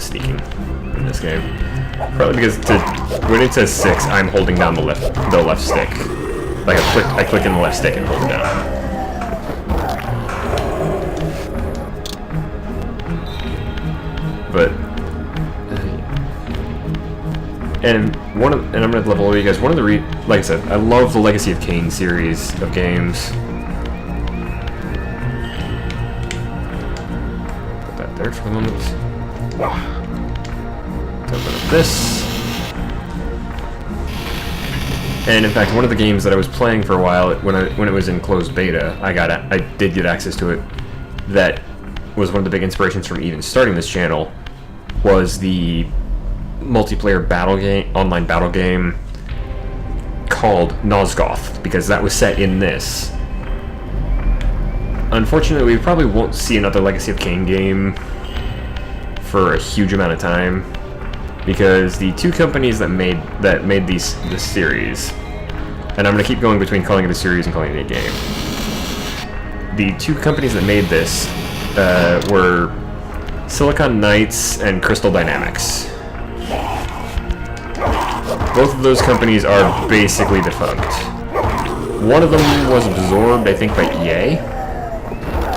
sneaking in this game. Probably because when it says 6, I'm holding down the left stick. Like I click in the left stick and hold it down. But and I'm gonna level with you guys. One of the like I said, I love the Legacy of Kain series of games. Put that there for the moment. Let's open up this. And in fact, one of the games that I was playing for a while when it was in closed beta, I did get access to it. That was one of the big inspirations from even starting this channel. Was the multiplayer online battle game called Nosgoth, because that was set in this. Unfortunately, we probably won't see another Legacy of Kain game for a huge amount of time, because the two companies that made this series, and I'm going to keep going between calling it a series and calling it a game. The two companies that made this were Silicon Knights and Crystal Dynamics. Both of those companies are basically defunct. One of them was absorbed, I think, by EA,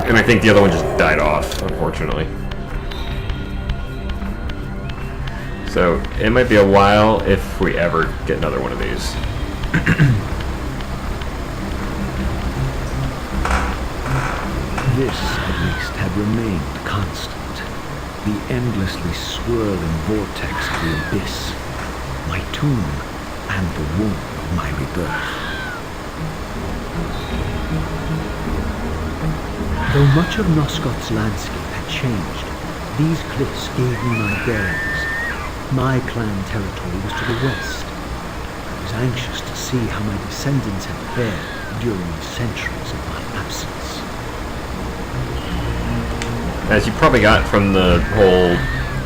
and I think the other one just died off, unfortunately. So it might be a while if we ever get another one of these. This, at least, had remained constant. The endlessly swirling vortex of the abyss, my tomb, and the womb of my rebirth. Though much of Nosgoth's landscape had changed, these cliffs gave me my bearings. My clan territory was to the west. I was anxious to see how my descendants had fared during the centuries of my absence. As you probably got from the whole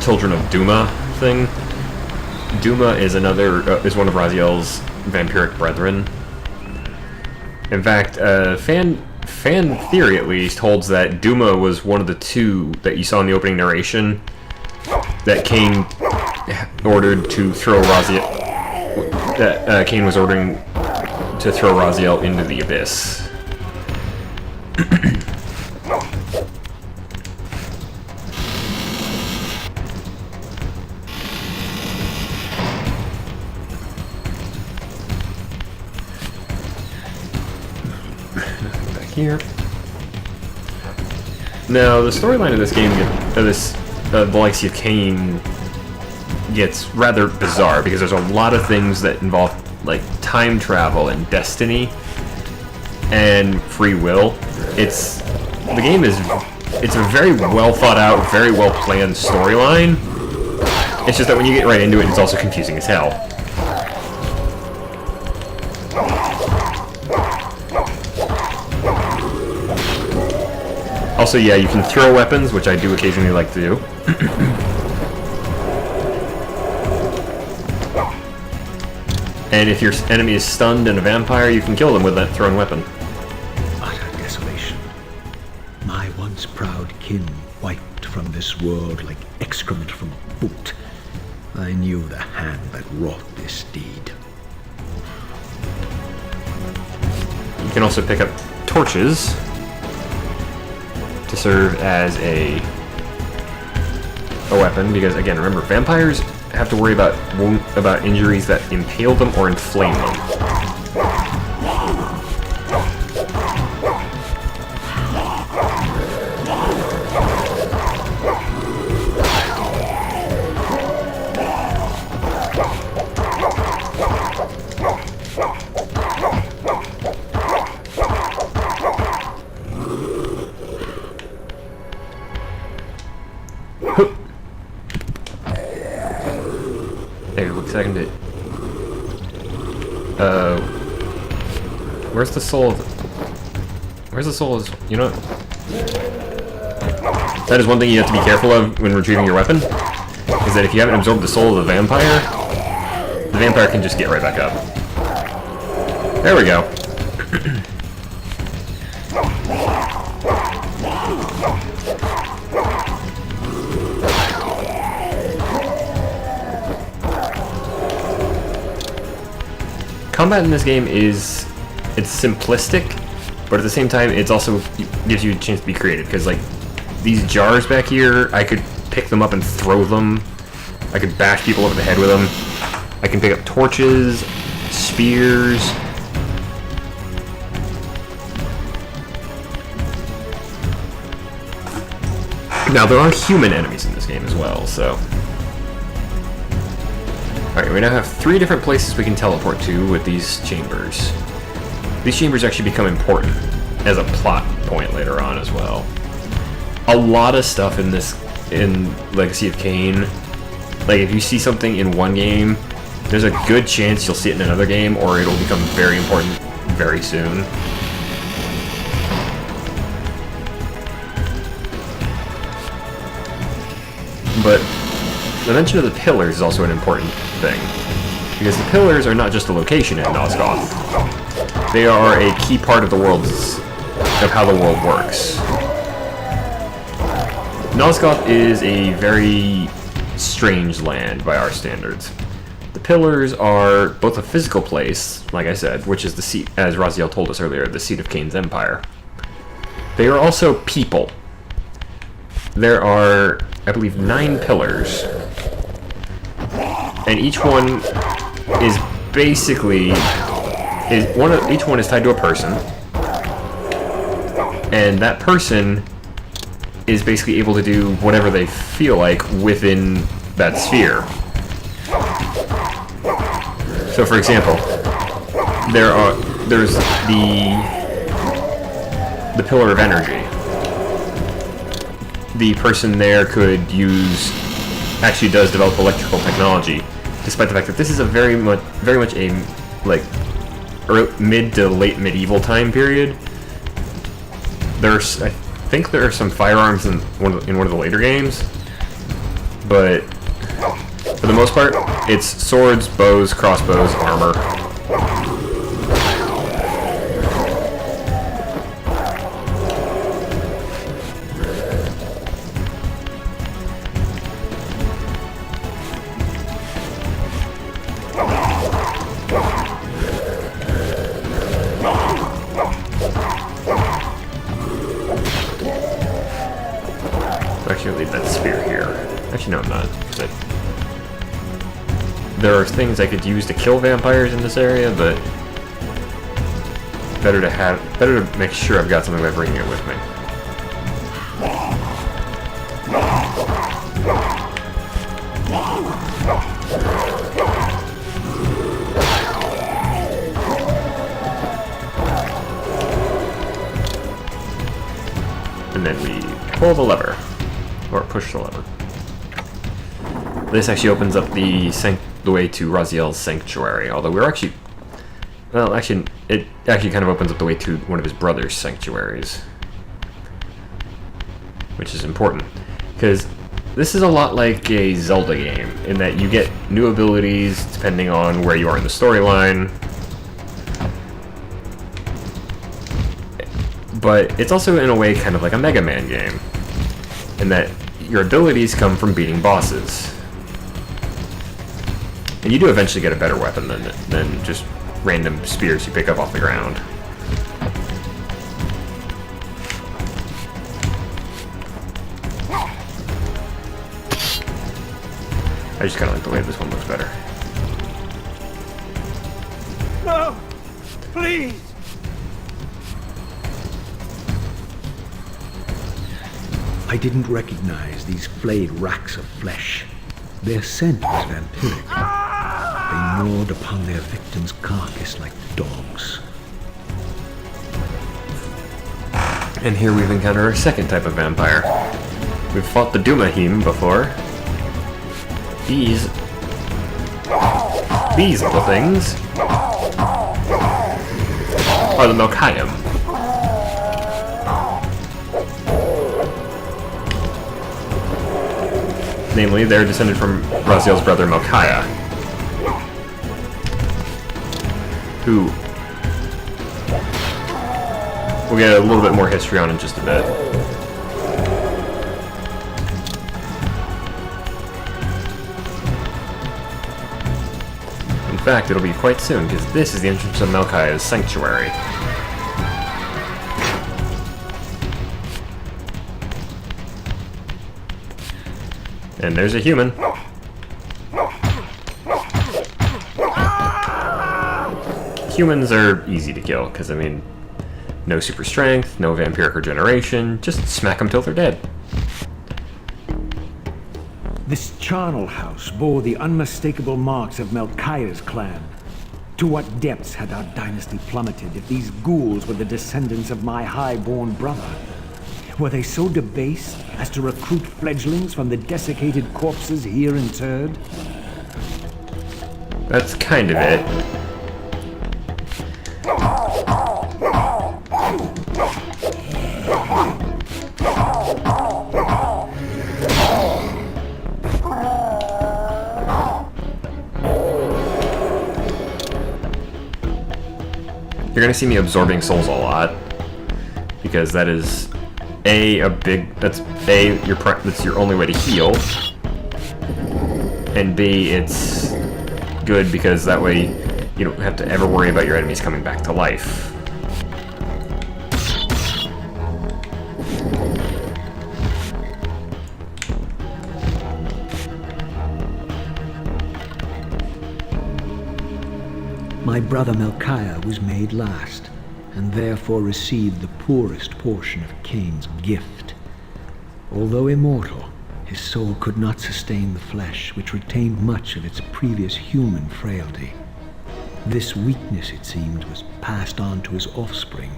Children of Duma thing, Duma is is one of Raziel's vampiric brethren. In fact, fan theory at least holds that Duma was one of the two that you saw in the opening narration that Kain ordered to throw Raziel. That Kain was ordering to throw Raziel into the abyss. Here. Now, the storyline of this game, the Legacy of Kain, gets rather bizarre because there's a lot of things that involve like time travel and destiny and free will. It's a very well thought out, very well planned storyline. It's just that when you get right into it, it's also confusing as hell. Also, yeah, you can throw weapons, which I do occasionally like to do. And if your enemy is stunned and a vampire, you can kill them with that thrown weapon. Utter desolation. My once proud kin wiped from this world like excrement from a boot. I knew the hand that wrought this deed. You can also pick up torches to serve as a weapon, because again, remember, vampires have to worry about injuries that impale them or inflame them. Where's the soul of... Where's the soul of... You know... That is one thing you have to be careful of when retrieving your weapon, is that if you haven't absorbed the soul of the vampire can just get right back up. There we go. combat in this game it's simplistic, but at the same time, it's also gives you a chance to be creative, because like these jars back here, I could pick them up and throw them. I could bash people over the head with them. I can pick up torches, spears. Now, there are human enemies in this game as well, so... Alright, we now have 3 different places we can teleport to with these chambers. These chambers actually become important as a plot point later on as well. A lot of stuff in Legacy of Kain, like if you see something in one game, there's a good chance you'll see it in another game, or it'll become very important very soon. But the mention of the pillars is also an important thing, because the pillars are not just a location in Nosgoth. They are a key part of the world's, of how the world works. Nosgoth is a very strange land by our standards. The pillars are both a physical place, like I said, which is the seat, as Raziel told us earlier, the seat of Kain's empire. They are also people. There are, I believe, 9 pillars, and each one is basically each one is tied to a person, and that person is basically able to do whatever they feel like within that sphere. So, for example, there's the pillar of energy. The person there actually does develop electrical technology, despite the fact that this is a very much a like mid to late medieval time period. I think there are some firearms in one of the later games, but for the most part, it's swords, bows, crossbows, armor. Actually, leave that spear here. Actually, no, I'm not. There are things I could use to kill vampires in this area, but better to make sure I've got something by bringing it with me. And then we pull the lever. Or push the lever. This actually opens up the way to Raziel's sanctuary, although we're actually... Well, actually, it actually kind of opens up the way to one of his brother's sanctuaries. Which is important, because this is a lot like a Zelda game, in that you get new abilities depending on where you are in the storyline. But it's also, in a way, kind of like a Mega Man game, in that your abilities come from beating bosses. And you do eventually get a better weapon than just random spears you pick up off the ground. I just kind of like the way this one looks better. No! Please! I didn't recognize these flayed racks of flesh. Their scent was vampiric. They gnawed upon their victim's carcass like dogs. And here we've encountered our second type of vampire. We've fought the Dumahim before. These little things are the Melchiam. Namely, they're descended from Raziel's brother Melchiah, who we'll get a little bit more history on in just a bit. And fact, it'll be quite soon, because this is the entrance of Melchiah's sanctuary. And there's a human. Humans are easy to kill, because, I mean, no super strength, no vampiric regeneration, just smack them till they're dead. This charnel house bore the unmistakable marks of Melchiah's clan. To what depths had our dynasty plummeted if these ghouls were the descendants of my high-born brother? Were they so debased as to recruit fledglings from the desiccated corpses here interred? That's kind of it. You're gonna see me absorbing souls a lot, because that is that's your only way to heal, and B, it's good because that way you don't have to ever worry about your enemies coming back to life. My brother Melchiah was made last, and therefore received the poorest portion of Kain's gift. Although immortal, his soul could not sustain the flesh, which retained much of its previous human frailty. This weakness, it seemed, was passed on to his offspring.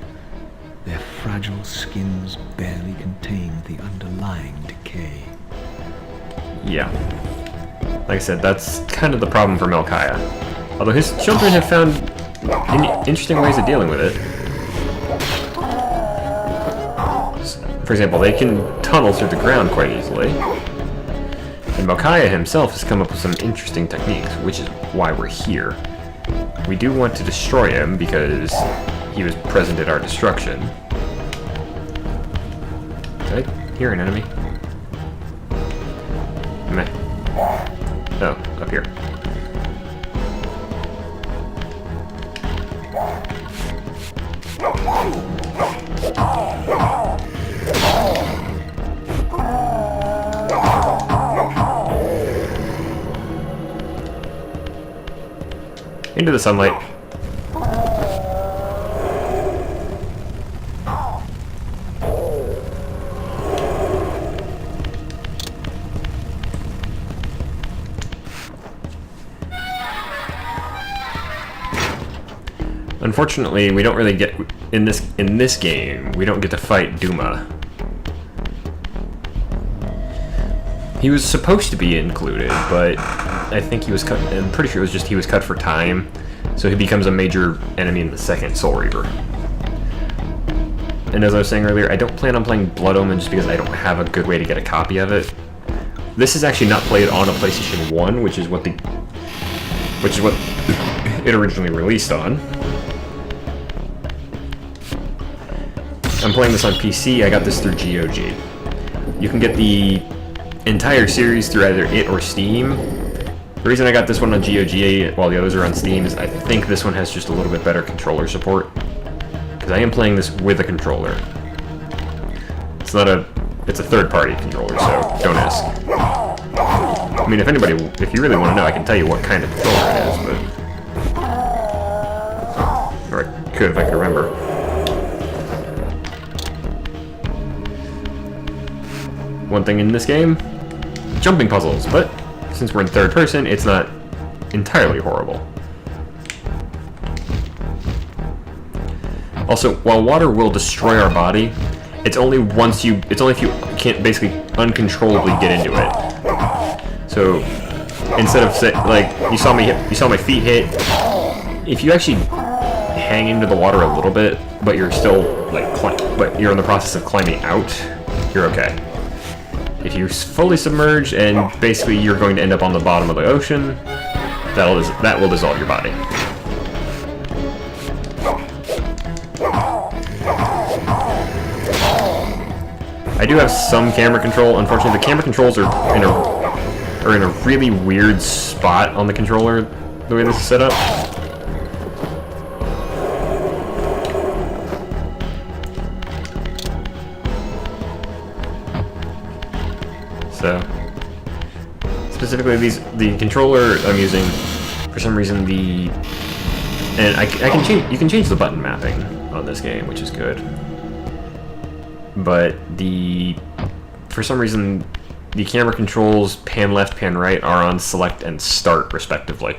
Their fragile skins barely contained the underlying decay. Yeah. Like I said, that's kind of the problem for Melchiah. Although his children have found interesting ways of dealing with it. For example, they can tunnel through the ground quite easily. And Melchiah himself has come up with some interesting techniques, which is why we're here. We do want to destroy him because he was present at our destruction. Did I hear an enemy? Meh. Oh, up here. Into the sunlight. Unfortunately, we don't really get in this game. We don't get to fight Duma. He was supposed to be included, but I think he was cut. I'm pretty sure it was just he was cut for time, so he becomes a major enemy in the second Soul Reaver. And as I was saying earlier, I don't plan on playing Blood Omen just because I don't have a good way to get a copy of it. This is actually not played on a PlayStation 1, which is what it originally released on. I'm playing this on PC. I got this through GOG. You can get the entire series through either it or Steam. The reason I got this one on GOG while the others are on Steam is I think this one has just a little bit better controller support. Because I am playing this with a controller. It's a third-party controller, so don't ask. I mean, if you really want to know, I can tell you what kind of controller it is, but... Or I could if I could remember. One thing in this game, jumping puzzles, but since we're in third person, it's not entirely horrible. Also, while water will destroy our body, it's only if you can't basically uncontrollably get into it. So instead of you saw my feet hit, if you actually hang into the water a little bit, but you're still but you're in the process of climbing out, you're okay. If you fully submerge and basically you're going to end up on the bottom of the ocean, that will dissolve your body. I do have some camera control. Unfortunately, the camera controls are in a really weird spot on the controller. the way this is set up. So, specifically the controller I'm using, for some reason and I can change, you can change the button mapping on this game, which is good. But for some reason, the camera controls pan left, pan right are on select and start respectively.